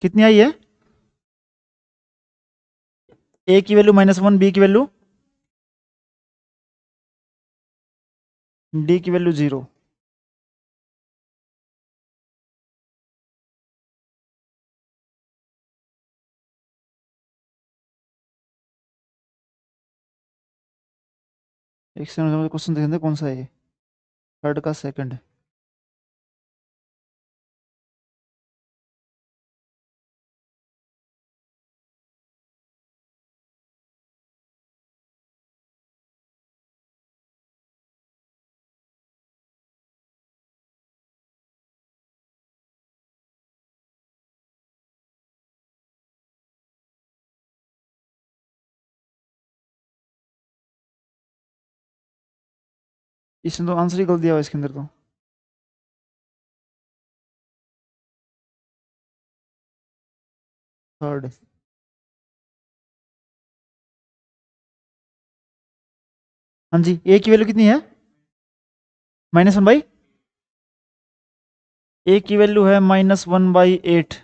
कितनी आई है? ए की वैल्यू -1, बी की वैल्यू, डी की वैल्यू 0। एक सेकंड मुझे क्वेश्चन देखने दे, कौन सा है ये? थर्ड का सेकंड है। इसने तो आंसर ही गलत दिया हुआ है इसके अंदर तो। थर्ड। हाँ जी, ए की वैल्यू कितनी है? -1/, ए की वैल्यू है -1/8,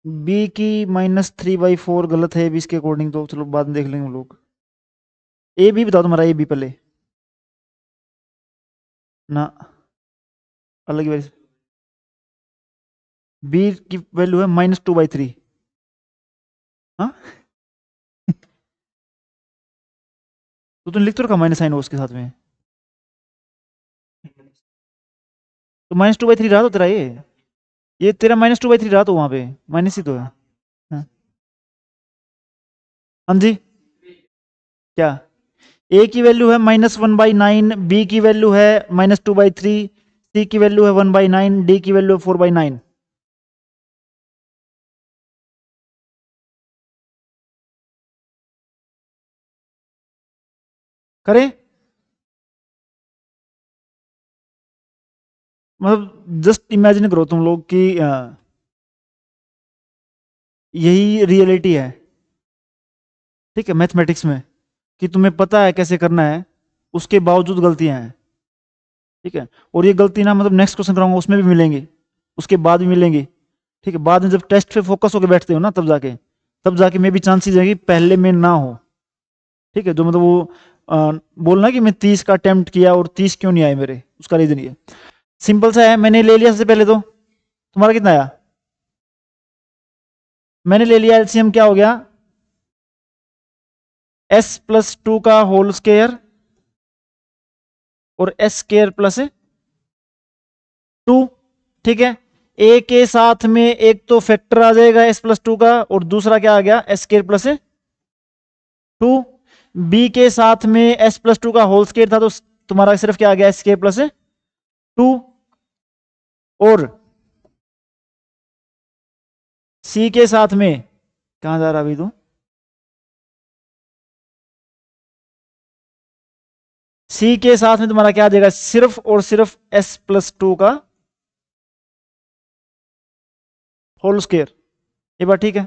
बी की -3/4 गलत है अभी इसके अकॉर्डिंग, तो चलो बाद में देख लेंगे हम लोग। ए बी बताओ तुम्हारा, ए बी पहले ना, अलग ही वैल्यू। बी की वैल्यू है -2/3। हाँ, तो तुमने लिख तो रखा माइनस साइन उसके साथ में, तो -2/3 रहा तो तेरा ये तेरा -2/3 रहा तो वहां पे माइनस ही तो है। हाँ, हाँ जी। क्या? ए की वैल्यू है -1/9, बी की वैल्यू है -2/3, सी की वैल्यू है 1/9, डी की वैल्यू है 4/9। करें? मतलब जस्ट इमेजिन करो तुम लोग कि यही रियलिटी है, ठीक है, मैथमेटिक्स में, कि तुम्हें पता है कैसे करना है, उसके बावजूद गलतियां हैं, ठीक है। और ये गलती ना मतलब नेक्स्ट क्वेश्चन कराऊंगा उसमें भी मिलेंगी, उसके बाद भी मिलेंगी, ठीक है। बाद में जब टेस्ट पे फोकस होकर बैठते हो ना, तब जाके मे भी चांसेस है कि पहले में ना हो, ठीक है। जो मतलब वो बोलना कि मैं 30 का अटेम्प्ट किया और 30 क्यों नहीं आए मेरे, उसका रीजन ये सिंपल सा है। मैंने ले लिया सबसे पहले तो, तुम्हारा कितना आया? मैंने ले लिया एलसीएम, क्या हो गया? s+2 का होल स्केयर और s स्केयर +2, ठीक है। ए के साथ में एक तो फैक्टर आ जाएगा s+2 का, और दूसरा क्या आ गया? s square +2। बी के साथ में s+2 का होल स्केयर था, तो तुम्हारा सिर्फ क्या आ गया? s square +2। और सी के साथ में, कहां जा रहा अभी तू? सी के साथ में तुम्हारा क्या आ जाएगा? सिर्फ और सिर्फ s+2 का होल स्केयर। ये बात ठीक है?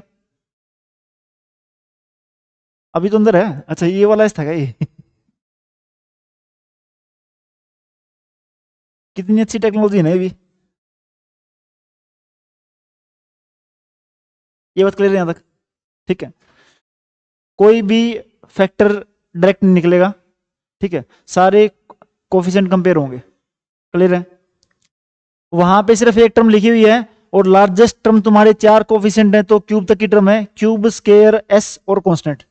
अभी तो अंदर है। अच्छा, ये वाला इस था क्या ये? कितनी अच्छी टेक्नोलॉजी है ना ये भी। ये बात क्लियर है यहां तक? ठीक है। कोई भी फैक्टर डायरेक्ट नहीं निकलेगा, ठीक है। सारे कोफिशिएंट कंपेयर होंगे, क्लियर है? वहां पे सिर्फ एक टर्म लिखी हुई है, और लार्जेस्ट टर्म तुम्हारे 4 कोफिशिएंट है, तो क्यूब तक की टर्म है, क्यूब स्केयर एस और कांस्टेंट,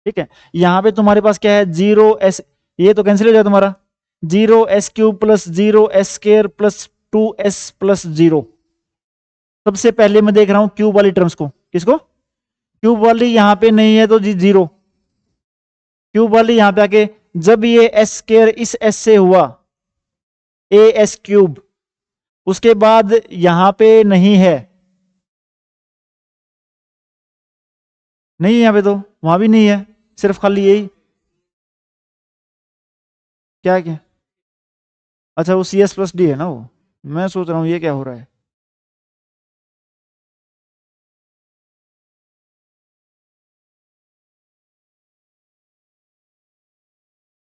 ठीक है। यहां पे तुम्हारे पास क्या है? 0s, ये तो कैंसिल हो जाएगा तुम्हारा, 0s³ plus 0s² plus 2s plus 0। सबसे पहले मैं देख रहा हूं क्यूब वाली टर्म्स को, किसको? क्यूब वाली यहां पे नहीं है तो जी 0। क्यूब वाली यहां पे आके, जब ये s² इस s से हुआ, as³, उसके बाद यहां पे नहीं है, नहीं है यहां पे, तो वहां भी नहीं है, सिर्फ खाली यही। क्या क्या? अच्छा, वो CS+D है ना वो। मैं सोच रहा हूँ ये क्या हो रहा है।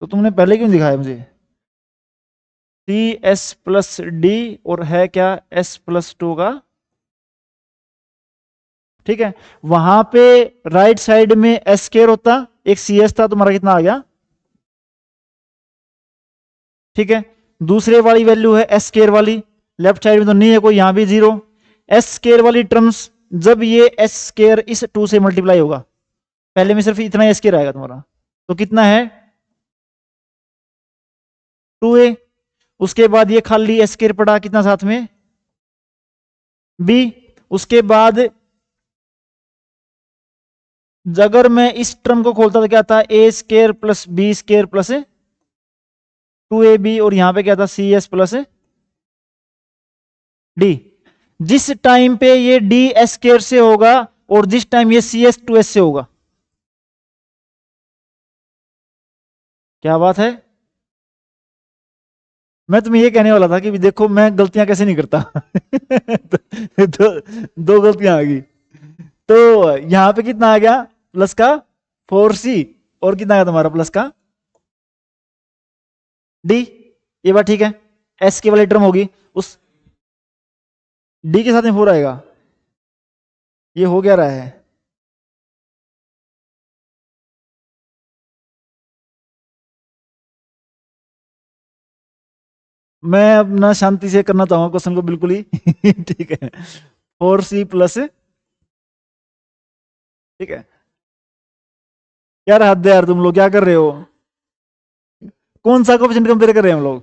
तो तुमने पहले क्यों दिखाया मुझे? सी एस प्लस डी और है क्या एस प्लस टू का, ठीक है। वहां पे राइट साइड में एस स्केयर होता, एक सी एस था, तुम्हारा कितना आ गया, ठीक है। दूसरे वाली वैल्यू है एस स्केयर वाली, लेफ्ट साइड में तो नहीं है कोई, यहां भी जीरो। एस स्केयर वाली टर्म्स जब ये एस स्केयर इस टू से मल्टीप्लाई होगा, पहले में सिर्फ इतना एस स्केयर आएगा तुम्हारा, तो कितना है 2a। उसके बाद ये खाली एस स्केयर पड़ा, कितना साथ में b। उसके बाद अगर मैं इस टर्म को खोलता तो क्या था, A square plus B square plus 2ab, और यहां पे क्या था सी एस प्लस डी। जिस टाइम पे ये डी एस स्केयर से होगा और जिस टाइम ये सी एस टू एस से होगा, क्या बात है। मैं तुम्हें ये कहने वाला था कि देखो मैं गलतियां कैसे नहीं करता दो गलतियां आ गई। तो यहां पे कितना आ गया प्लस का 4c, और कितना आया तुम्हारा प्लस का डी। ये बात ठीक है, एस की वाली टर्म होगी, उस डी के साथ में 4 आएगा। ये हो क्या रहा है, मैं अपना शांति से करना चाहूंगा क्वेश्चन को बिल्कुल ही ठीक है, 4c प्लस, ठीक है। यार हद है यार, तुम लोग क्या कर रहे हो, कौन सा कोएफिशिएंट कंपेयर कर रहे हैं हम लोग,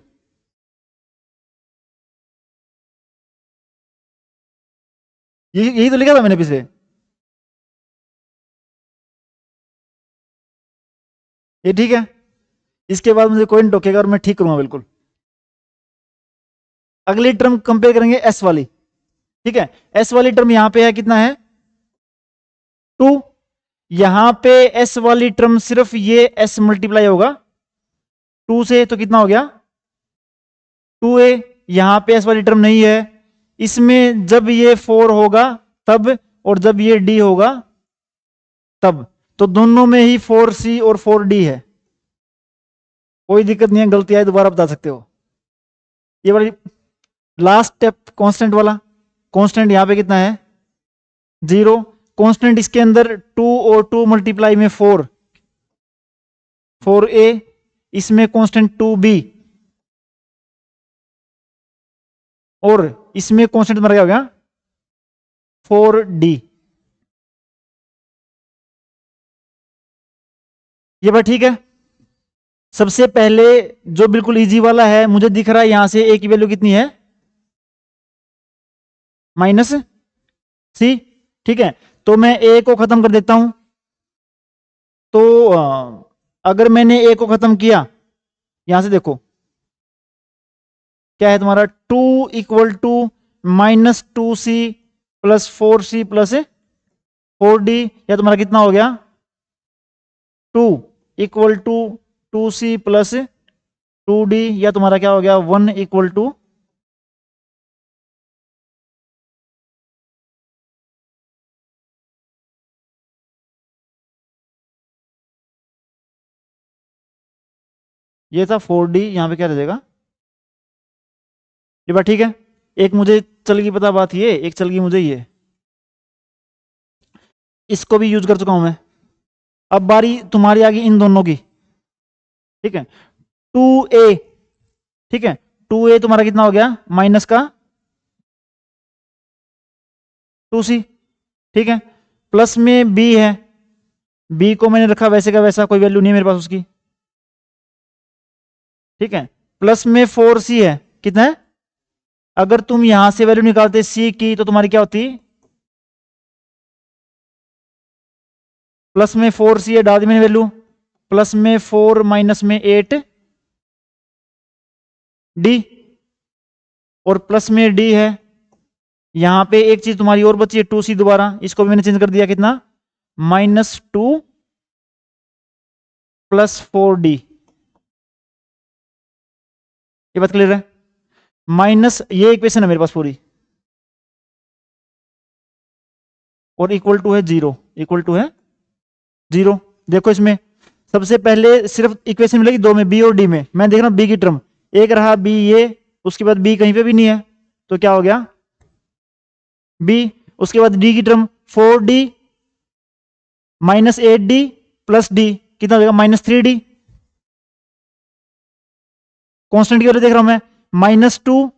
यही तो लिखा था मैंने पीछे, ये ठीक है। इसके बाद मुझे कोई नहीं टोकेगा और मैं ठीक करूंगा बिल्कुल। अगली टर्म कंपेयर करेंगे एस वाली, ठीक है। एस वाली टर्म यहां पे है, कितना है 2। यहां पे एस वाली टर्म सिर्फ ये एस मल्टीप्लाई होगा 2 से, तो कितना हो गया 2a। यहां पे एस वाली टर्म नहीं है, इसमें जब ये 4 होगा तब, और जब ये d होगा तब, तो दोनों में ही 4c और 4d है, कोई दिक्कत नहीं है, गलती आई दोबारा बता सकते हो। ये वाली लास्ट स्टेप कांस्टेंट वाला, कांस्टेंट यहां पे कितना है 0। कांस्टेंट इसके अंदर 2 और 2 मल्टीप्लाई में 4, 4a, इसमें कांस्टेंट 2b, और इसमें कांस्टेंट मर गया 4d। ये बात ठीक है। सबसे पहले जो बिल्कुल इजी वाला है, मुझे दिख रहा है यहां से a की वैल्यू कितनी है -c, ठीक है। तो मैं a को खत्म कर देता हूं, तो अगर मैंने a को खत्म किया, यहां से देखो क्या है तुम्हारा 2 equal to -2c plus 4c plus 4d, या तुम्हारा कितना हो गया 2 equal to 2c plus 2d, या तुम्हारा क्या हो गया 1 इक्वल टू, ये था 4d, यहां पे क्या रह जाएगा, ये बात ठीक है। एक मुझे चल गई पता बात, ये एक चल गई मुझे ये, इसको भी यूज कर चुका हूं मैं। अब बारी तुम्हारी आ गई इन दोनों की, ठीक है। 2a, ठीक है, 2a तुम्हारा कितना हो गया माइनस का 2c, ठीक है। प्लस में b है, b को मैंने रखा वैसे का वैसा, कोई वैल्यू नहीं है मेरे पास उसकी, ठीक है। प्लस में 4c है, कितना है, अगर तुम यहां से वैल्यू निकालते c की तो तुम्हारी क्या होती, प्लस में 4c है, डाल दी मैंने वैल्यू, प्लस में 4 माइनस में 8d, और प्लस में d है। यहां पे एक चीज तुम्हारी और बची है 2c, दोबारा इसको भी मैंने चेंज कर दिया, कितना -2 प्लस 4d। ये बात क्लियर है, माइनस ये इक्वेशन है मेरे पास पूरी, और इक्वल टू है 0, इक्वल टू है 0। देखो इसमें सबसे पहले सिर्फ इक्वेशन मिलेगी दो में, बी और डी में, मैं देख रहा हूं बी की टर्म, एक रहा बी ये, उसके बाद बी कहीं पे भी नहीं है, तो क्या हो गया बी। उसके बाद डी की term 4d minus 8d plus D कितना हो जाएगा -3d। कॉन्स्टेंट की वैल्यू देख रहा हूं मैं, -2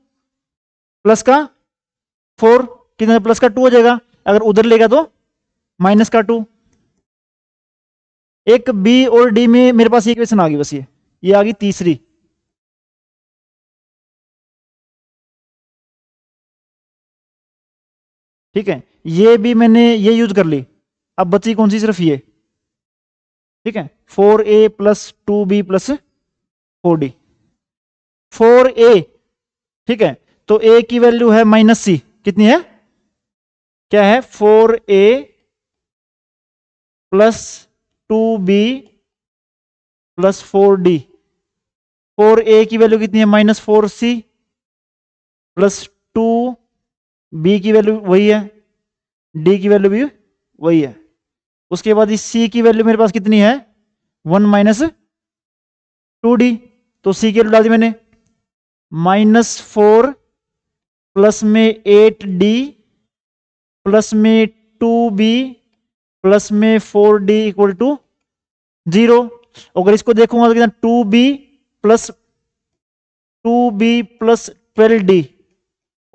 प्लस का 4 कितना, प्लस का 2 हो जाएगा, अगर उधर लेगा तो माइनस का 2। एक बी और डी में मेरे पास ये इक्वेशन आ गई, बस ये आ गई तीसरी। ठीक है, ये भी मैंने ये यूज कर ली। अब बची कौन सी, सिर्फ ये। ठीक है, 4a plus 2b plus 4d। 4a, ठीक है, तो a की वैल्यू है -c, कितनी है, क्या है 4a plus 2b plus 4d। 4a की वैल्यू कितनी है -4c प्लस 2b की वैल्यू वही है, d की वैल्यू भी वही है। उसके बाद इस c की वैल्यू मेरे पास कितनी है 1 माइनस 2d, तो c की वैल्यू डाल दी मैंने, -4 प्लस में 8d प्लस में 2b प्लस में 4d इक्वल टू 0। अगर इसको देखूंगा तो कितना 2b प्लस 12d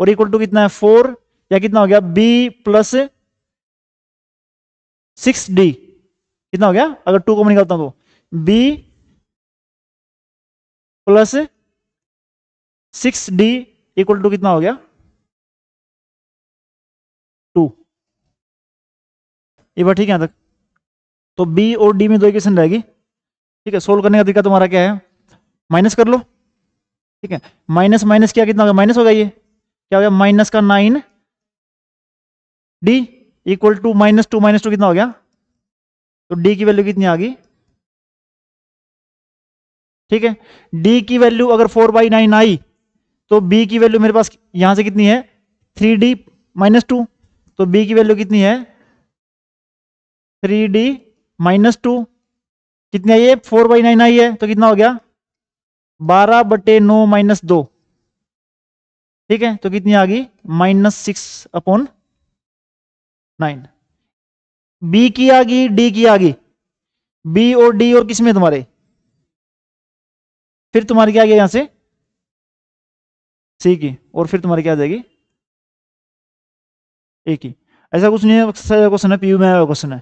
और इक्वल टू कितना है 4, या कितना हो गया b प्लस 6d, कितना हो गया, अगर 2 को निकालता हूं तो b plus 6d equal to कितना हो गया 2। ये बात ठीक है यहां तक। तो b और d में दो इक्वेशन रहेगी। ठीक है, सोल्व करने का तरीका तुम्हारा क्या है, माइनस कर लो। ठीक है, माइनस माइनस क्या कितना होगा, माइनस होगा, ये क्या हो गया माइनस का 9d इक्वल टू -2 कितना हो गया, तो d की वैल्यू कितनी आ गई। ठीक है, d की वैल्यू अगर 4/9 आई तो b की वैल्यू मेरे पास यहां से कितनी है 3d -2, तो b की वैल्यू कितनी है 3d -2, कितनी आई है 4/9 आई है, तो कितना हो गया 12/9 - 2। ठीक है, तो कितनी आ गई -6/9। बी की आ गई, डी की आ गई, बी और डी और किस में तुम्हारे, फिर तुम्हारी क्या आ गया यहां से सी की, और फिर तुम्हारी क्या आ जाएगी ए की। ऐसा कुछ नहीं है, क्वेश्चन है, पीयू में आया क्वेश्चन है।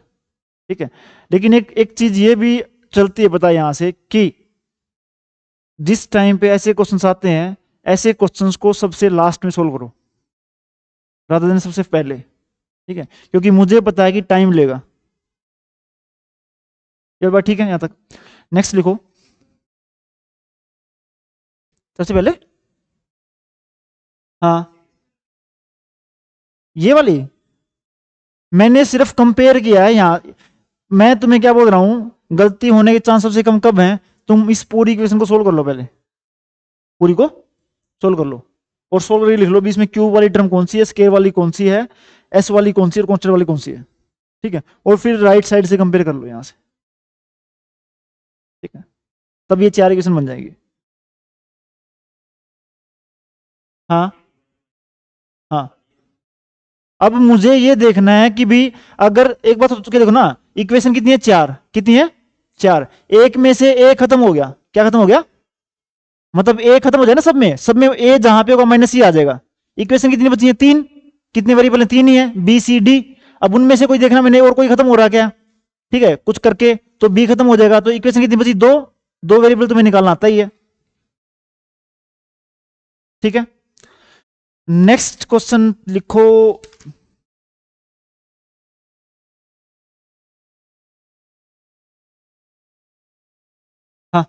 ठीक है, लेकिन एक एक चीज ये भी चलती है पता है यहां से कि जिस टाइम पे ऐसे क्वेश्चंस आते हैं, ऐसे क्वेश्चंस को सबसे लास्ट में सोल्व करो रादर देन सबसे पहले। ठीक है, क्योंकि मुझे पता है कि टाइम लेगा। ये बात ठीक है यहां तक। नेक्स्ट लिखो सबसे पहले, हाँ ये वाली मैंने सिर्फ कंपेयर किया है यहां। मैं तुम्हें क्या बोल रहा हूं, गलती होने के चांस सबसे कम कब हैं, तुम इस पूरी इक्वेशन को सोल्व कर लो, पहले पूरी को सोल्व कर लो और सोल्व करके लिख लो भी इसमें क्यूब वाली टर्म कौन सी है, स्केयर वाली कौन सी है, एस वाली कौन सी है और कॉन्स्टेंट वाली कौन सी है। ठीक है, और फिर राइट साइड से कंपेयर कर लो यहां से। ठीक है, तब ये चार इक्वेशन बन जाएगी। हाँ हाँ, अब मुझे ये देखना है कि भी अगर एक बात तो देखो ना, इक्वेशन कितनी है चार, कितनी है चार, एक में से ए खत्म हो गया, क्या खत्म हो गया, मतलब ए खत्म हो जाए ना, सब में ए जहां पे होगा माइनस सी आ जाएगा। इक्वेशन कितनी बची है तीन, कितने वेरिएबल है तीन ही है बी सी डी। अब उनमें से कोई देखना मैंने और कोई खत्म हो रहा क्या, ठीक है कुछ करके, तो बी खत्म हो जाएगा, तो इक्वेशन कितनी बची दो, दो वेरिएबल तुम्हें निकालना आता ही है। ठीक है, नेक्स्ट क्वेश्चन लिखो। हाँ,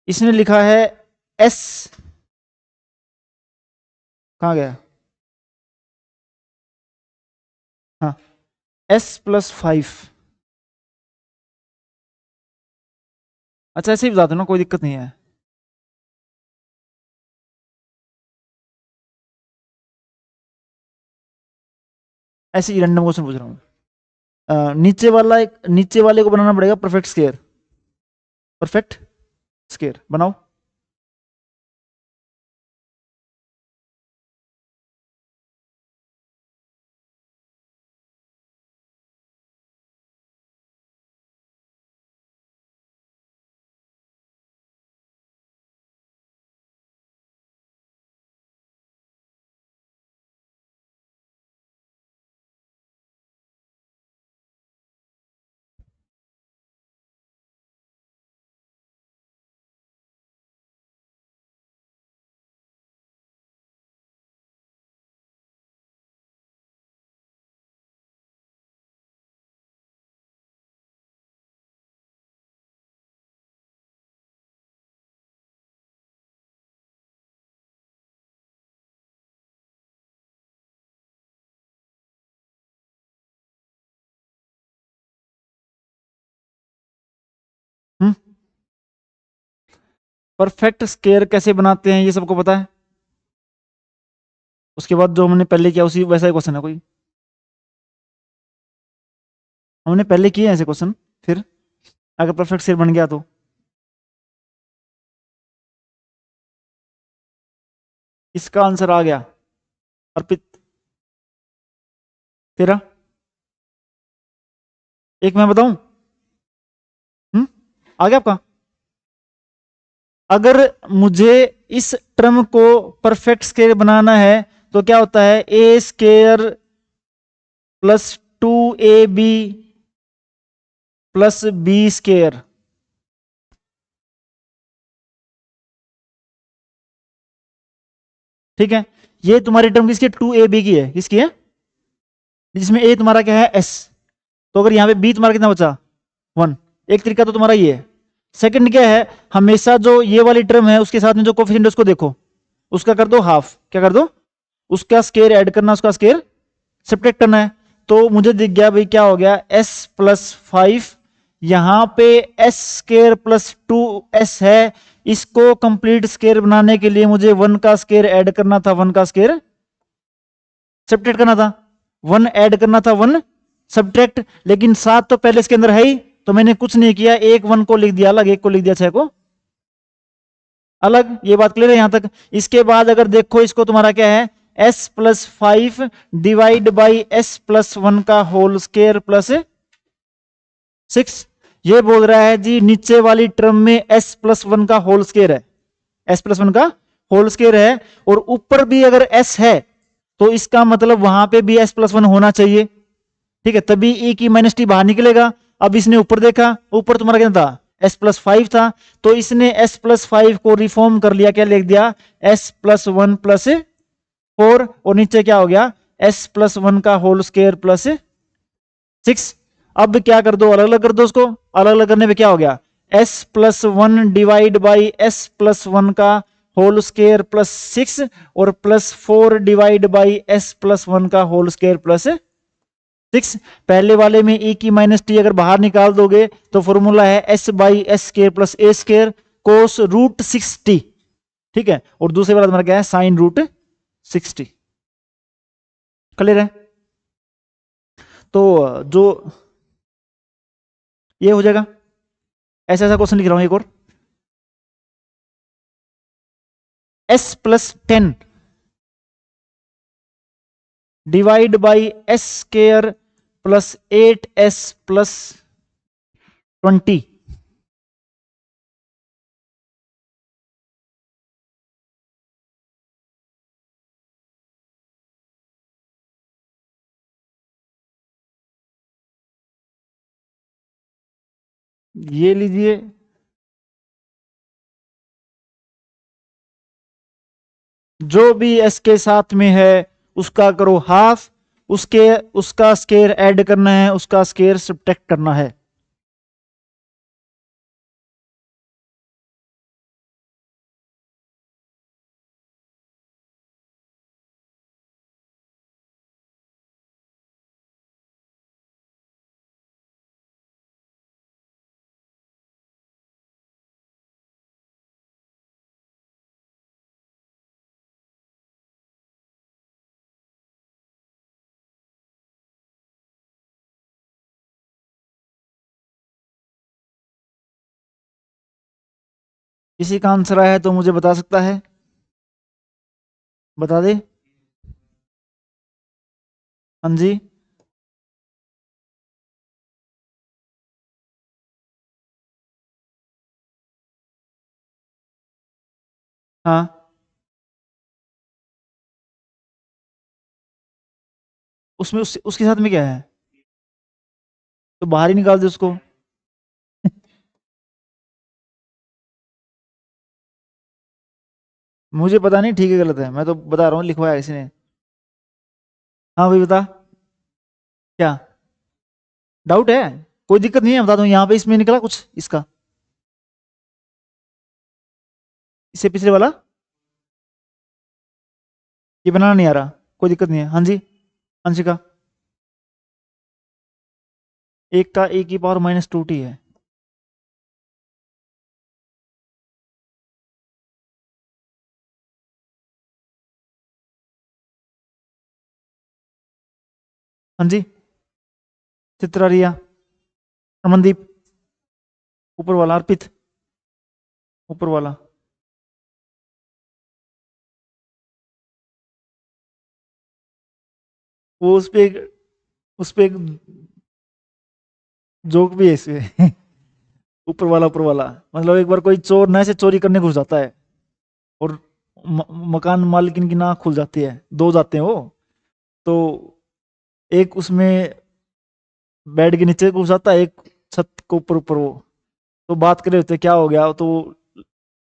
इसने लिखा है एस, कहां गया, हाँ S+5। अच्छा ऐसे ही बता दो ना, कोई दिक्कत नहीं है। ऐसे ही रैंडम क्वेश्चन पूछ रहा हूँ। नीचे वाला एक, नीचे वाले को बनाना पड़ेगा परफेक्ट स्क्वायर, परफेक्ट स्केयर बनाओ। हम्म परफेक्ट स्केयर कैसे बनाते हैं ये सबको पता है। उसके बाद जो हमने पहले किया उसी वैसा ही क्वेश्चन है कोई। हमने पहले किए ऐसे क्वेश्चन। फिर अगर परफेक्ट स्केयर बन गया तो इसका आंसर आ गया। अर्पित तेरा। एक मैं बताऊं। आ गया आपका। अगर मुझे इस टर्म को परफेक्ट स्केयर बनाना है तो क्या होता है, A square plus 2ab plus B square. ठीक है, ये तुम्हारी टर्म किसकी, 2ab की है, किसकी है, जिसमें ए तुम्हारा क्या है, एस। तो अगर यहां पे बी तुम्हारा कितना बचा, 1। एक तरीका तो तुम्हारा ये है। सेकंड क्या है, हमेशा जो ये वाली टर्म है उसके साथ में जो कोफिशिएंट है उसको देखो, उसका कर दो हाफ। क्या कर दो, उसका स्केयर ऐड करना, उसका स्केयर सब्ट्रैक्ट करना है। तो मुझे दिख गया भाई क्या हो गया, एस प्लस 5। यहां पे एस स्केयर प्लस 2s है। इसको कंप्लीट स्केयर बनाने के लिए मुझे 1 का स्केयर ऐड करना था, 1 का स्केयर सब्ट्रैक्ट करना था। 1 ऐड करना था, 1 सब्ट्रैक्ट। लेकिन 7 तो पहले इसके अंदर है ही, तो मैंने कुछ नहीं किया, एक 1 को लिख दिया अलग, एक को लिख दिया 6 को अलग। ये बात क्लियर है यहां तक। इसके बाद अगर देखो इसको, तुम्हारा क्या है, s plus 5 divide by s plus 1 का होल स्केयर प्लस 6। ये बोल रहा है जी नीचे वाली टर्म में s प्लस 1 का होल स्केयर है, s प्लस 1 का होल स्केयर है, और ऊपर भी अगर s है तो इसका मतलब वहां पे भी s प्लस 1 होना चाहिए। ठीक है, तभी e की माइनस टी बाहर निकलेगा। अब इसने ऊपर देखा, ऊपर तुम्हारा क्या था, s प्लस 5 था, तो इसने s प्लस 5 को रिफॉर्म कर लिया, क्या लिख दिया, s प्लस 1 प्लस 4, और नीचे क्या हो गया, s प्लस 1 का होल स्केयर प्लस 6। अब क्या कर दो, अलग अलग कर दो उसको। अलग अलग करने पे क्या हो गया, s plus 1 divide by s plus 1 का होल स्केयर प्लस 6, और plus 4 divide by s plus 1 का होल स्केयर प्लस 6। पहले वाले में e की माइनस टी अगर बाहर निकाल दोगे तो फॉर्मूला है s by S square plus a square cos root 60। ठीक है, और दूसरे वाला तुम्हारा क्या है, साइन रूट 60। क्लियर है। तो जो ये हो जाएगा, ऐसा ऐसा क्वेश्चन लिख रहा हूं एक और, s plus 10 divide by S square plus 8s plus 20। ये लीजिए, जो भी s के साथ में है उसका करो हाफ, उसके उसका स्केयर ऐड करना है, उसका स्केयर सब्ट्रैक्ट करना है। किसी का आंसर आया है तो मुझे बता सकता है, बता दे। हाँ जी। हाँ, उसमें उसके साथ में क्या है? तो बाहर ही निकाल दे उसको। मुझे पता नहीं ठीक है गलत है, मैं तो बता रहा हूँ, लिखवाया किसी ने। हाँ भाई बता। क्या डाउट है? कोई दिक्कत नहीं है, बता दूं, यहाँ पे इसमें निकला कुछ इसका, इससे पिछले वाला। ये बनाना नहीं आ रहा, कोई दिक्कत नहीं है। हाँ जी। अंशिका। एक का ए की पावर माइनस टू टी है। हाँ जी। चित्रा, रिया, अमनदीप, ऊपर वाला अर्पित, ऊपर वाला। वो उस पे एक जोक भी है इसमें। ऊपर वाला, मतलब एक बार कोई चोर नए से चोरी करने घुस जाता है, और म, मकान मालिकिन की नाक खुल जाती है, दो जाते हैं वो। तो एक उसमें बेड के नीचे घुस जाता है, एक छत के ऊपर ऊपर वो। तो बात कर रहे होते क्या हो गया, तो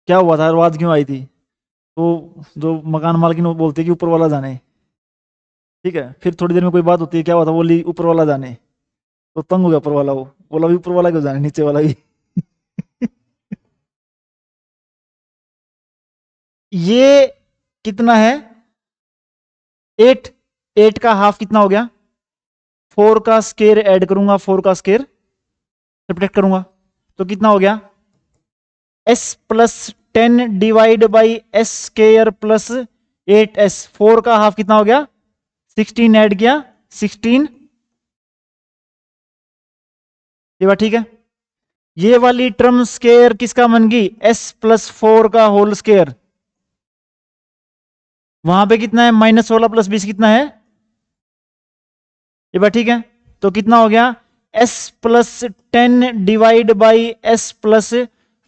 क्या हुआ था, आवाज क्यों आई थी? तो जो मकान मालकिन वो बोलती है कि ऊपर वाला जाने। ठीक है, फिर थोड़ी देर में कोई बात होती है, क्या हुआ था, बोली ऊपर वाला जाने। तो तंग हो गया ऊपर वाला, वो बोला भी ऊपर वाला क्यों जाने, नीचे वाला भी। ये कितना है? एट। एट का हाफ कितना हो गया? फोर का स्केयर ऐड करूंगा, फोर का स्केयर सब्ट्रैक्ट करूंगा, तो कितना हो गया? S plus ten divide by S square plus eight S. Four का हाफ कितना हो गया? 16 ऐड किया, 16। ये बात ठीक है। ये वाली टर्म स्केयर किसका बन गई? एस प्लस फोर का होल स्केयर। वहां पे कितना है? माइनस वाला प्लस बीस कितना है? ये बात ठीक है। तो कितना हो गया? S plus ten divide by S plus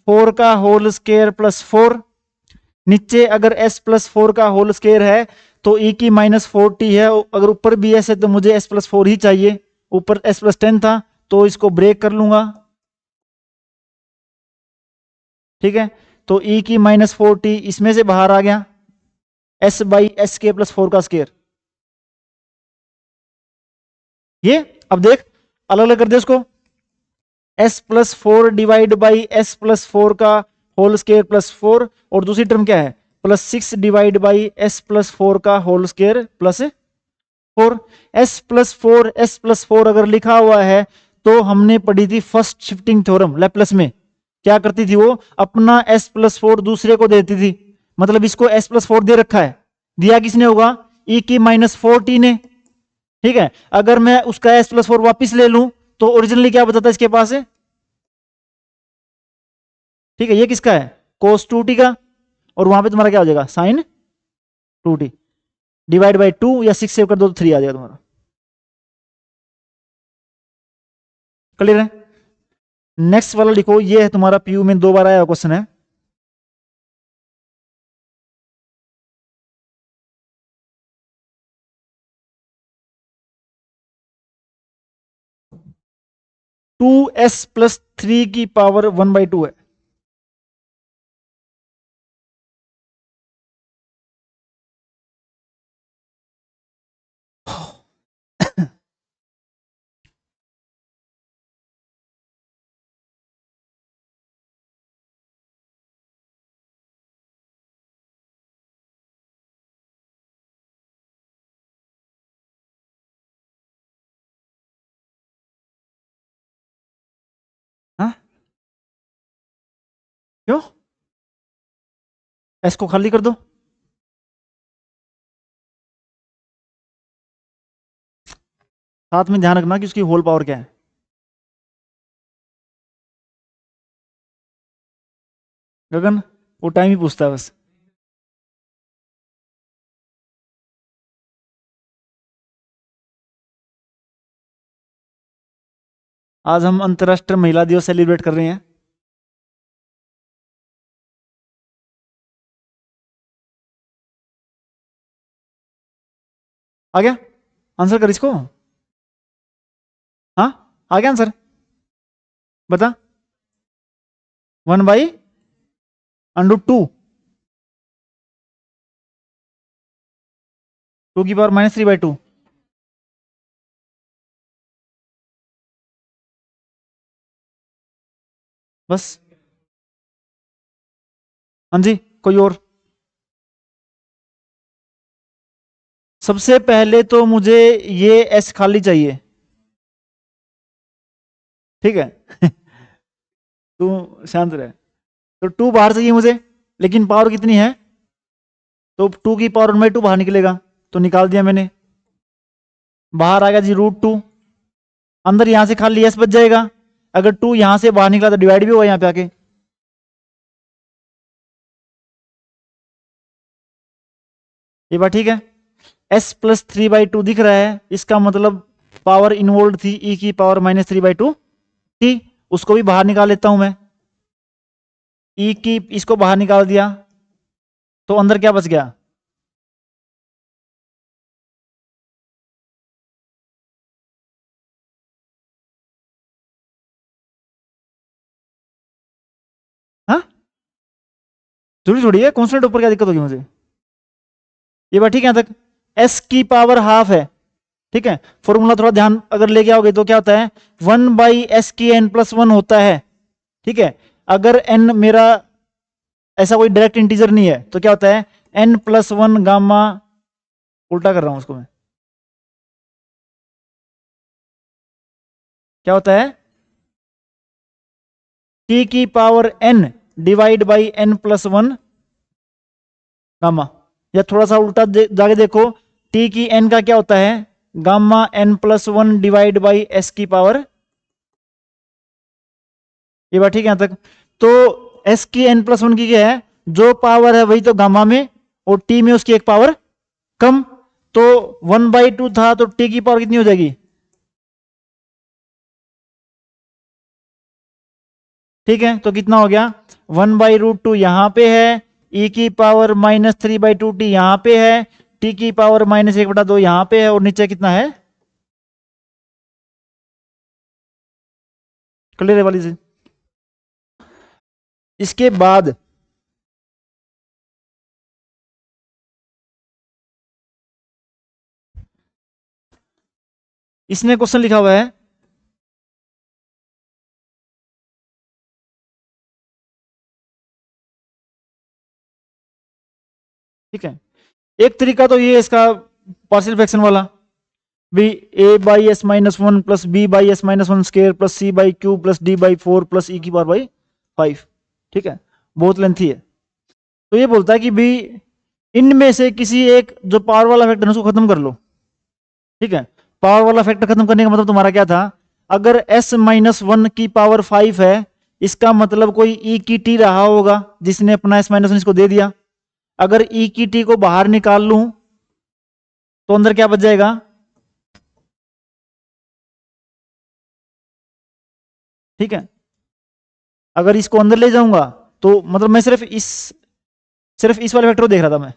four का होल स्केयर प्लस फोर। नीचे अगर एस प्लस फोर का होल स्केयर है तो ई की माइनस फोर टी है, अगर ऊपर भी एस है तो मुझे एस प्लस फोर ही चाहिए। ऊपर एस प्लस टेन था, तो इसको ब्रेक कर लूंगा। ठीक है, तो ई की माइनस फोर टी इसमें से बाहर आ गया, एस बाई एस के प्लस फोर का स्केयर। ये अब देख, अलग अलग कर दे उसको। S plus four divide by S plus four का होल स्केयर प्लस फोर, और दूसरी टर्म क्या है? Plus six divide by S plus four का whole square plus four. S plus four अगर लिखा हुआ है तो हमने पढ़ी थी फर्स्ट शिफ्टिंग थ्योरम लैपलेस में। क्या करती थी वो? अपना एस प्लस फोर दूसरे को देती थी। मतलब इसको एस प्लस फोर दे रखा है, दिया किसने होगा? ई की माइनस फोर टी ने। ठीक है, अगर मैं उसका एस प्लस फोर वापिस ले लूं तो ओरिजिनली क्या बताता है इसके पास है? ठीक है, ये किसका है? कोस टू टी का। और वहां पे तुम्हारा क्या हो जाएगा? Sign to T divide by two, या सिक्स सेव कर दो तो थ्री आ जाएगा तुम्हारा। क्लियर है? नेक्स्ट वाला लिखो, ये है तुम्हारा पीयू में दो बार आया क्वेश्चन है। टू एस प्लस थ्री की पावर वन बाई टू है। हाँ, क्यों? एस को खाली कर दो। साथ में ध्यान रखना कि उसकी होल पावर क्या है। गगन, वो टाइम ही पूछता है बस। आज हम अंतर्राष्ट्रीय महिला दिवस सेलिब्रेट कर रहे हैं। आ गया आंसर कर इसको। हाँ आ गया आंसर, बता। 1/√2, 2⁻³ बस। हाँ जी, कोई और? सबसे पहले तो मुझे ये एस खाली चाहिए, ठीक है। तू शांत रहे। तो 2 बाहर चाहिए मुझे, लेकिन पावर कितनी है? तो 2⁻², बाहर निकलेगा, तो निकाल दिया मैंने। बाहर आ गया जी √2, अंदर यहां से खाली एस बच जाएगा। अगर 2 यहां से बाहर निकला तो डिवाइड भी होगा यहां पे आके। ये बात ठीक है। s+3/2 दिख रहा है, इसका मतलब पावर इन्वॉल्व थी e⁻³ थी। उसको भी बाहर निकाल लेता हूं मैं। इसको बाहर निकाल दिया, तो अंदर क्या बच गया? हाँ थोड़ी थोड़ी है, कॉन्स्टेंट ऊपर क्या दिक्कत होगी मुझे? ये बात ठीक है यहां तक। s की पावर हाफ है, ठीक है। फॉर्मूला थोड़ा ध्यान अगर लेके आओगे तो क्या होता है, 1/s(n+1) होता है, ठीक है। अगर n मेरा ऐसा कोई डायरेक्ट इंटीजर नहीं है तो क्या होता है, n+1 गामा, उल्टा कर रहा हूं उसको मैं, क्या होता है, t⁻n divide by n+1 gamma. या थोड़ा सा उल्टा जाके देखो, t की n का क्या होता है, gamma n+1 divide by s की पावर। ये बात ठीक है यहां तक। तो s की n+1 की क्या है, जो पावर है वही तो गामा में, और t में उसकी एक पावर कम। तो 1/2 था, तो t की पावर कितनी हो जाएगी? ठीक है, तो कितना हो गया, 1/√2 यहां पे है, e⁻−3/2t यहां पे है, t⁻−1/2 यहां पे है, और नीचे कितना है? क्लियर है वाली से? इसके बाद इसने क्वेश्चन लिखा हुआ है, ठीक है। एक तरीका तो ये इसका पार्शियल फ्रैक्शन वाला भी, a/s-1 plus b/s-1 square plus c/3 plus d/4 plus e⁻5, ठीक है। बहुत लेंथी है। तो ये बोलता है कि भी इनमें से किसी एक जो पावर वाला फैक्टर है उसको खत्म कर लो, ठीक है। पावर वाला फैक्टर खत्म करने का मतलब तुम्हारा क्या था, अगर s-1 की पावर 5 है, इसका मतलब कोई e की t रहा होगा जिसने अपना s-1 इसको दे दिया। अगर e की t को बाहर निकाल लूं तो अंदर क्या बच जाएगा, ठीक है। अगर इसको अंदर ले जाऊंगा तो मतलब मैं सिर्फ इस वाले वेक्टर को देख रहा था मैं,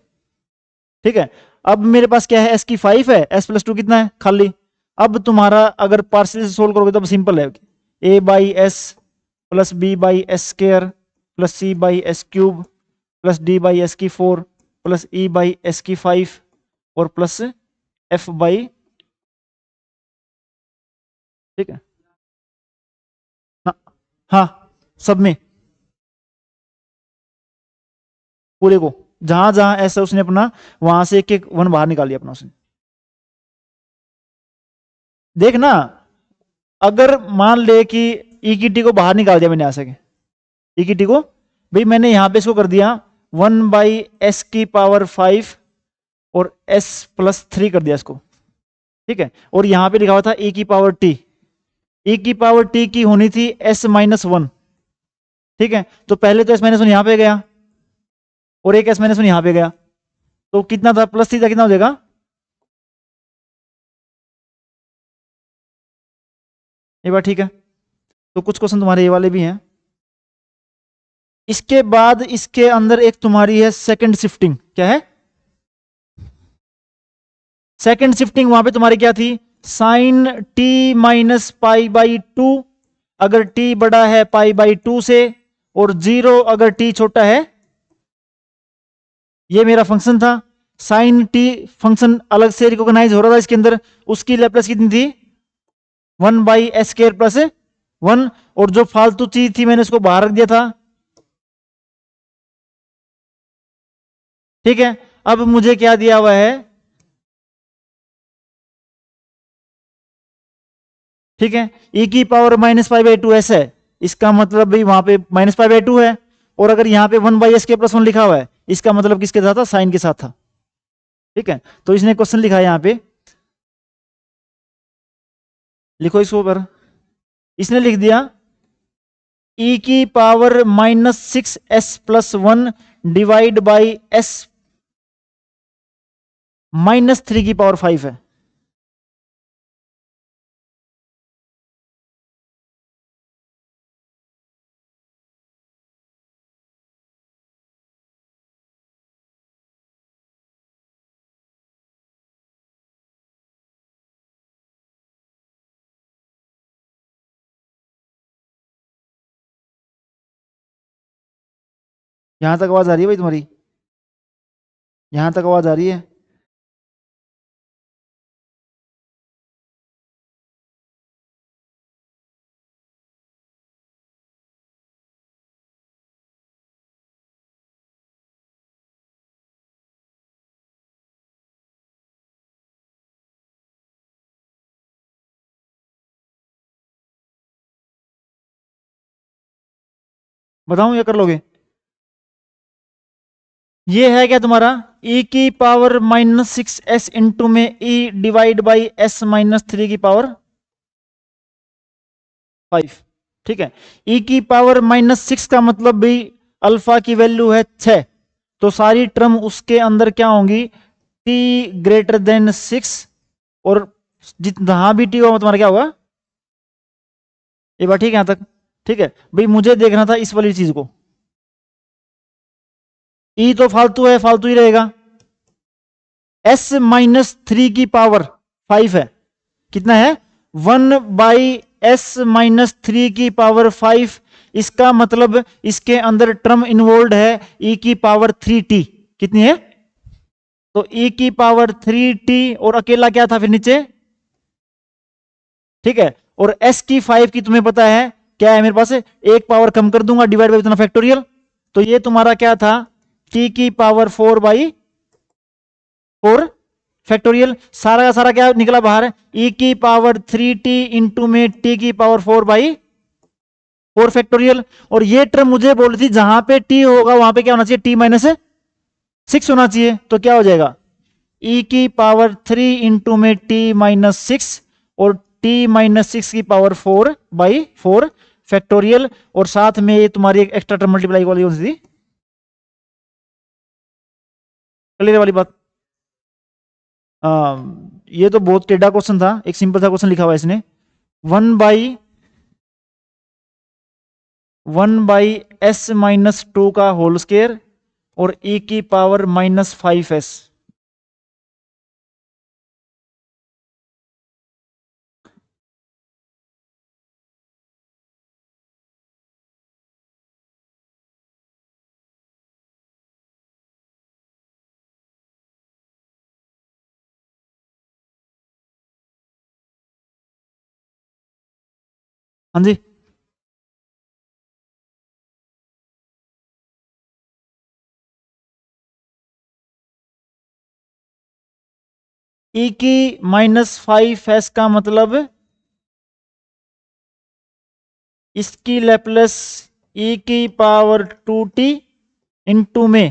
ठीक है। अब मेरे पास क्या है, s की 5 है, s+2 कितना है, खाली। अब तुम्हारा अगर पार्शियल से सोल्व करोगे तो सिंपल है, a/s plus b/s² plus c/s³ plus d/s⁴ plus e/s⁵ और प्लस f/, ठीक है ना? हाँ सब में, पूरे को, जहां जहां ऐसा उसने अपना, वहां से एक एक वन बाहर निकाल लिया अपना उसने। देखना, अगर मान ले कि ई की टी को बाहर निकाल दिया मैंने आ सके, ई की टी को, भाई मैंने यहां पे इसको कर दिया 1/s⁵ और s+3 कर दिया इसको, ठीक है। और यहां पे लिखा हुआ था e⁻t, e⁻t की होनी थी s-1, ठीक है। तो पहले तो s-1 यहां पे गया, और एक s-1 यहाँ पे गया, तो कितना था, प्लस थीटा कितना हो जाएगा, ये बात ठीक है। तो कुछ क्वेश्चन तुम्हारे ये वाले भी हैं। इसके बाद इसके अंदर एक तुम्हारी है सेकंड शिफ्टिंग, क्या है सेकंड शिफ्टिंग, वहां पे तुम्हारी क्या थी, sine T minus pi by two, अगर टी बड़ा है पाई बाई टू से, और जीरो अगर टी छोटा है। ये मेरा फंक्शन था, साइन टी फंक्शन अलग से रिकॉग्नाइज हो रहा था इसके अंदर, उसकी लेप्लेस कितनी थी, 1/s² प्लस 1, और जो फालतू चीज थी मैंने उसको बाहर रख दिया था। ठीक है, अब मुझे क्या दिया हुआ है, ठीक है, e की पावर -π/2 ऐसा है, इसका मतलब भाई वहां पे -π/2 है, और अगर यहाँ पे 1/s² प्लस 1 लिखा हुआ है, इसका मतलब किसके साथ था, साइन के साथ था। ठीक है, तो इसने क्वेश्चन लिखा है यहाँ पे, लिखो इसको ऊपर, इसने लिख दिया e की power -6s+1 divide by s -3 की पावर 5 है। यहां तक आवाज आ रही है भाई तुम्हारी, यहां तक आवाज आ रही है। बताऊं या कर लोगे, ये है क्या तुम्हारा e की पावर -6s इंटू में e डिवाइड बाई s-3 की पावर 5। ठीक है, e की पावर -6 का मतलब भी अल्फा की वैल्यू है 6, तो सारी टर्म उसके अंदर क्या होंगी, t ग्रेटर देन 6, और जहां भी t होगा तुम्हारा क्या होगा, ये बात ठीक है यहां तक। ठीक है भाई, मुझे देखना था इस वाली चीज को, e तो फालतू है, फालतू ही रहेगा, s-3 की पावर 5 है, कितना है, 1/s-3 की पावर 5, इसका मतलब इसके अंदर टर्म इन्वॉल्व है e की पावर 3t, कितनी है, तो e की पावर 3t, और अकेला क्या था फिर नीचे। ठीक है, और s की 5 की तुम्हें पता है क्या है मेरे पास, एक पावर कम कर दूंगा, डिवाइड बाई उतना फैक्टोरियल, तो ये तुम्हारा क्या था, t की पावर 4/4 फैक्टोरियल, सारा का सारा क्या निकला बाहर, e की पावर 3t इंटू में t की पावर 4/4 फैक्टोरियल, और ये टर्म मुझे बोल रही थी जहां पे t होगा वहां पे क्या होना चाहिए, t-6 होना चाहिए, तो क्या हो जाएगा, e की पावर 3 इंटू में t-6, और t-6 की पावर 4/4 फैक्टोरियल, और साथ में ये तुम्हारी एक एक्स्ट्रा टर्म मल्टीप्लाई वाली होती थी, क्लियर वाली बात। ये तो बहुत टेढ़ा क्वेश्चन था, एक सिंपल सा क्वेश्चन लिखा हुआ है इसने, 1/s-2 का होल स्केयर, और e की पावर -5s। हाँ जी, e की -5s का मतलब इसकी लेप्लेस e की पावर 2t इंटू में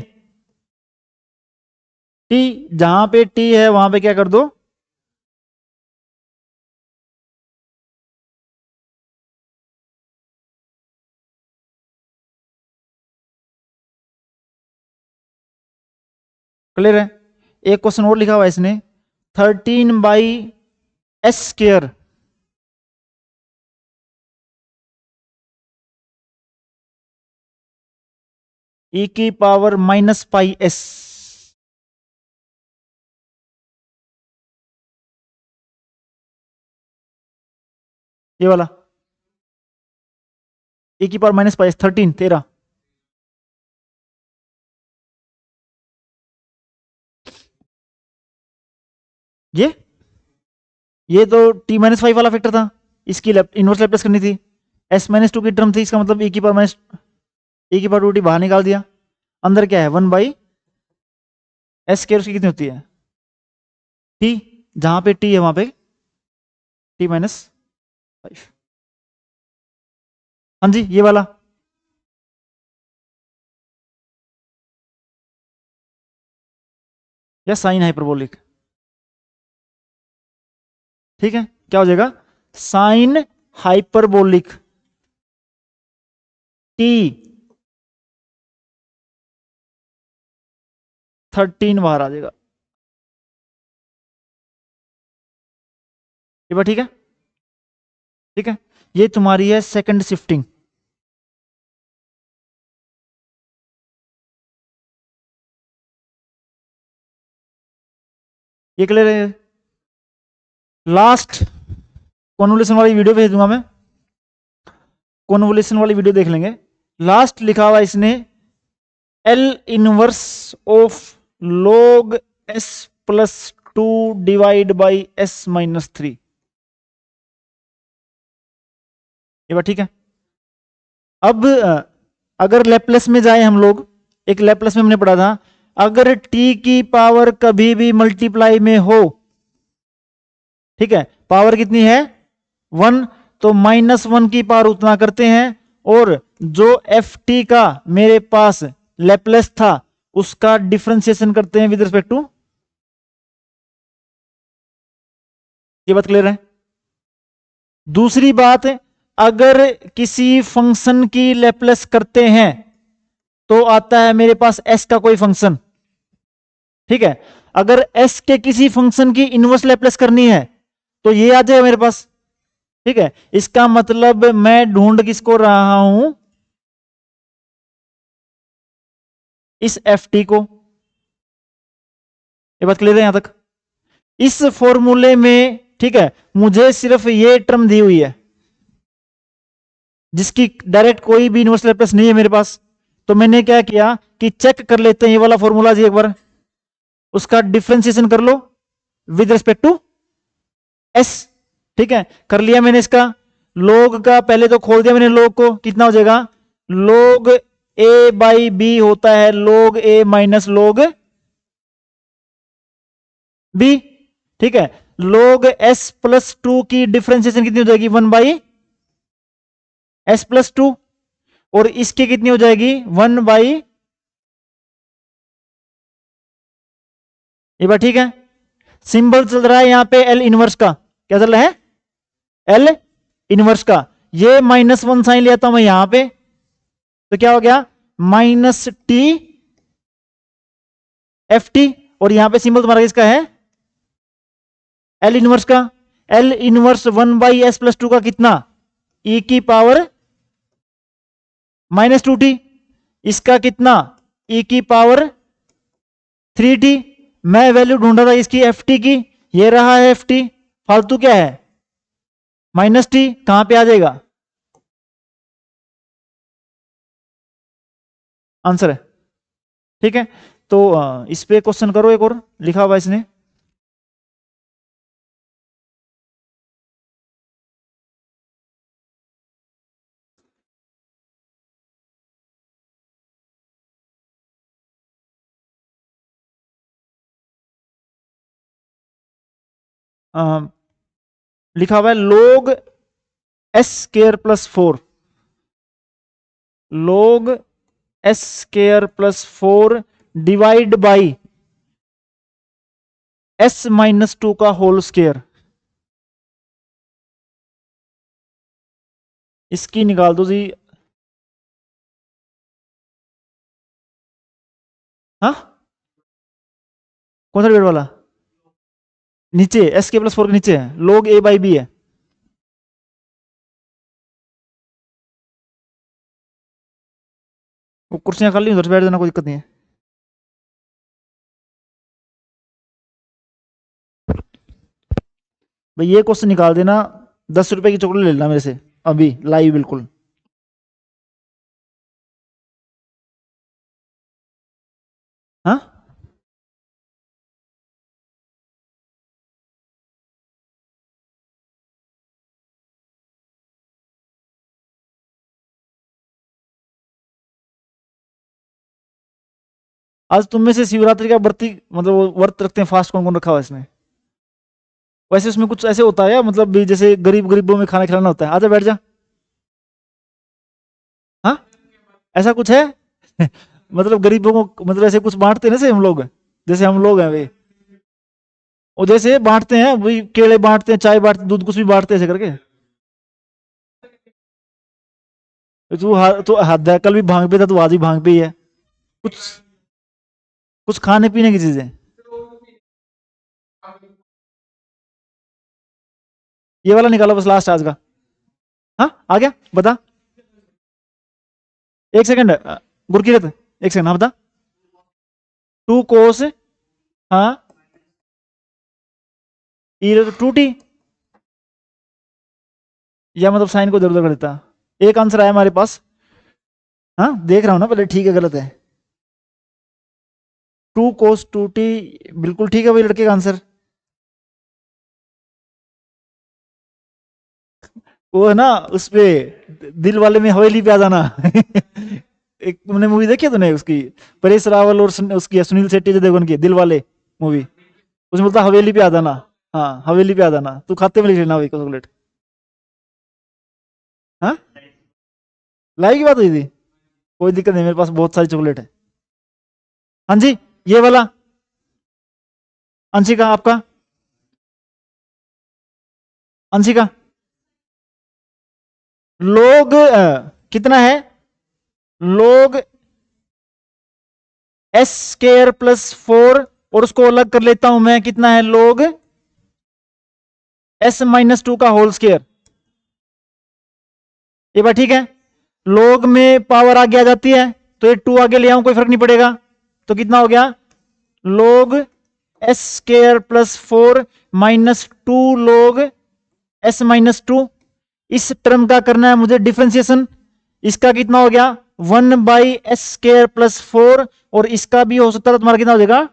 t, जहां पे t है वहां पे क्या कर दो, क्लियर है? एक क्वेश्चन और लिखा हुआ है इसने, 13/s², e⁻⁻s। ये वाला e⁻⁻s 13। ये तो t-5 वाला फैक्टर था, इसकी इनवर्स लैप्लेस करनी थी, s-2 की टर्म थी, इसका मतलब e⁻2t बाहर निकाल दिया, अंदर क्या है 1/s², उसकी कितनी होती है t, जहां पे t है वहां पे t-5। हाँ जी, ये वाला या साइन हाइपरबोलिक, ठीक है, क्या हो जाएगा, साइन हाइपरबोलिक t 13 बाहर आ जाएगा। ये बात ठीक है? ठीक है, ये तुम्हारी है सेकंड शिफ्टिंग। ये क्लियर है? लास्ट कॉन्वोल्यूशन वाली वीडियो भेज दूंगा मैं, कॉन्वोल्यूशन वाली वीडियो देख लेंगे। लास्ट लिखा हुआ इसने L inverse of log s+2 divide by s-3। ये बात ठीक है? अब अगर लेप्लेस में जाए हम लोग, एक लेप्लेस में हमने पढ़ा था, अगर t की पावर कभी भी मल्टीप्लाई में हो, ठीक है, पावर कितनी है 1, तो -1 की पावर उतना करते हैं, और जो ft का मेरे पास लेप्लेस था उसका डिफरेंशिएशन करते हैं विद रिस्पेक्ट टू। ये बात क्लियर है? दूसरी बात, अगर किसी फंक्शन की लेप्लेस करते हैं तो आता है मेरे पास s का कोई फंक्शन, ठीक है, अगर s के किसी फंक्शन की इनवर्स लेप्लेस करनी है तो ये आ जाएगा मेरे पास, ठीक है, इसका मतलब मैं ढूंढ किसको रहा हूं, इस ft को। ये बात क्लियर है यहां तक? इस फॉर्मूले में, ठीक है, मुझे सिर्फ ये टर्म दी हुई है जिसकी डायरेक्ट कोई भी इनवर्स लैप्लेस नहीं है मेरे पास, तो मैंने क्या किया कि चेक कर लेते हैं ये वाला फॉर्मूला जी एक बार, उसका डिफरेंशिएशन कर लो विद रिस्पेक्ट टू एस, ठीक है, कर लिया मैंने इसका, log का पहले तो खोल दिया मैंने, log को कितना हो जाएगा, log a/b होता है log a minus log b, ठीक है, log s+2 की डिफरेंशिएशन कितनी हो जाएगी 1/s+2, और इसकी कितनी हो जाएगी 1/, ये बात ठीक है? सिंबल चल रहा है यहां पे एल इनवर्स का, क्या चल रहा है, एल इनवर्स का, ये -1 साइन लिया था मैं यहां पे, तो क्या हो गया -t ft, और यहां पे सिंबल तुम्हारा किसका है, एल इनवर्स का, एल इनवर्स 1/s+2 का कितना, e⁻⁻2t, इसका कितना e⁻3t, मैं वैल्यू ढूंढ रहा था इसकी ft की, ये रहा है ft, फालतू क्या है -t, कहां पे आ जाएगा, आंसर है, ठीक है? तो इस पे क्वेश्चन करो, एक और लिखा हुआ इसने, लिखा हुआ है log s²+4, log s²+4 divide by s-2 का होल स्क्वायर, इसकी निकाल दो जी। हाँ, कौन सा डिवाइड वाला? नीचे SK+4 के नीचे है, log A/B है। वो कुर्सियां खाली उधर से बैठ जाना, कोई दिक्कत नहीं है। भाई ये क्वेश्चन निकाल देना, 10 रुपए की चॉकलेट ले लेना मेरे से अभी लाइव बिल्कुल। हाँ आज तुम में से शिवरात्रि का व्रती मतलब वो व्रत रखते हैं, फास्ट कौन कौन रखा हुआ है इसमें? वैसे उसमें कुछ ऐसे होता है मतलब भी जैसे गरीबों में खाना खिलाना होता है, आजा बैठ जा। हाँ ऐसा कुछ है? मतलब गरीबों को मतलब ऐसे कुछ बांटते हैं ना, से हम लोग जैसे हम लोग हैं वे, और जैसे बांटते हैं वही केले बांटते हैं, चाय बांटते हैं, दूध कुछ भी बांटते हैं ऐसे करके। तू हद है, कल भी भांग पे था, तू आज भी भांग पे ही है। कुछ कुछ खाने पीने की चीजें। ये वाला निकालो बस लास्ट आज का। हाँ आ गया, बता। एक सेकंड गुरकीरत, एक सेकंड, हाँ बता। 2 cos, हाँ E/2t, या मतलब साइन को इधर उधर कर देता। एक आंसर आया हमारे पास। हाँ देख रहा हूँ ना, पहले ठीक है गलत है। 2 cos 2t बिल्कुल ठीक है, वही लड़के का आंसर। वो है ना उसपे, दिल वाले में हवेली पे आ जाना। एक तुमने मूवी देखी है तूने उसकी, परेश रावल और उसकी सुनील शेट्टी जो देवगन की दिल वाले मूवी, उसमें बोलता हवेली पे आ जाना। हाँ हवेली पे आ जाना, तू खाते में लिख लेना वही चॉकलेट। हाँ लाई की बात हुई थी, कोई दिक्कत नहीं, मेरे पास बहुत सारी चॉकलेट है। हाँ जी, ये वाला अंशिका आपका, अंशिका लोग कितना है? लोग S² + 4, और उसको अलग कर लेता हूं मैं, कितना है? लोग S-2 का होल स्क्वायर। ये बात ठीक है? लोग में पावर आगे आ जाती है, तो ये 2 आगे ले आऊं कोई फर्क नहीं पड़ेगा, तो कितना हो गया? लोग S² + 4 -2 लोग S-2। इस टर्म का करना है मुझे डिफरेंशिएशन, इसका कितना हो गया? 1/S² + 4, और इसका भी हो सकता है, तो तुम्हारा कितना हो जाएगा?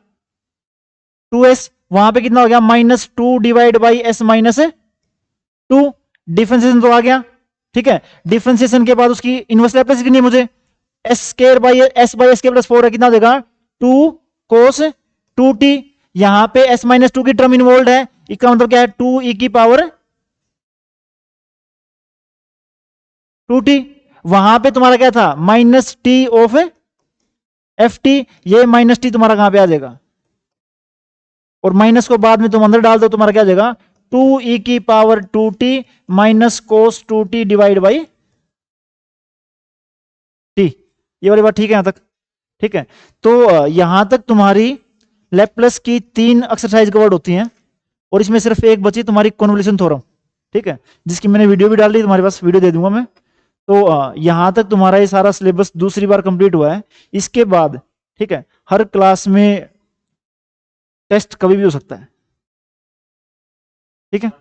2s। वहां पे कितना हो गया? -2/S-2। डिफरेंशिएशन तो आ गया, ठीक है। डिफरेंशिएशन के बाद उसकी इनवर्स लैप्लेस कितनी है मुझे? S/S² + 4 है, कितना हो जाएगा? 2 cos 2t। यहां पे S-2 की टर्म इन्वॉल्व है, इसका मतलब क्या है? 2e⁻²t। वहां पे तुम्हारा क्या था? -T/F(t), ये -T तुम्हारा कहां पे आ जाएगा? और माइनस को बाद में तुम अंदर डाल दो, तुम्हारा क्या आ जाएगा? 2e⁻²t -cos 2t / t। ये वाली बात ठीक है यहां तक? ठीक है, तो यहां तक तुम्हारी लैप्लस की 3 एक्सरसाइज कवर्ड होती हैं, और इसमें सिर्फ एक बची तुम्हारी कन्वोल्यूशन थ्योरम, ठीक है, जिसकी मैंने वीडियो भी डाल दी, तुम्हारे पास वीडियो दे दूंगा मैं। तो यहां तक तुम्हारा ये सारा सिलेबस दूसरी बार कंप्लीट हुआ है। इसके बाद ठीक है, हर क्लास में टेस्ट कभी भी हो सकता है, ठीक है।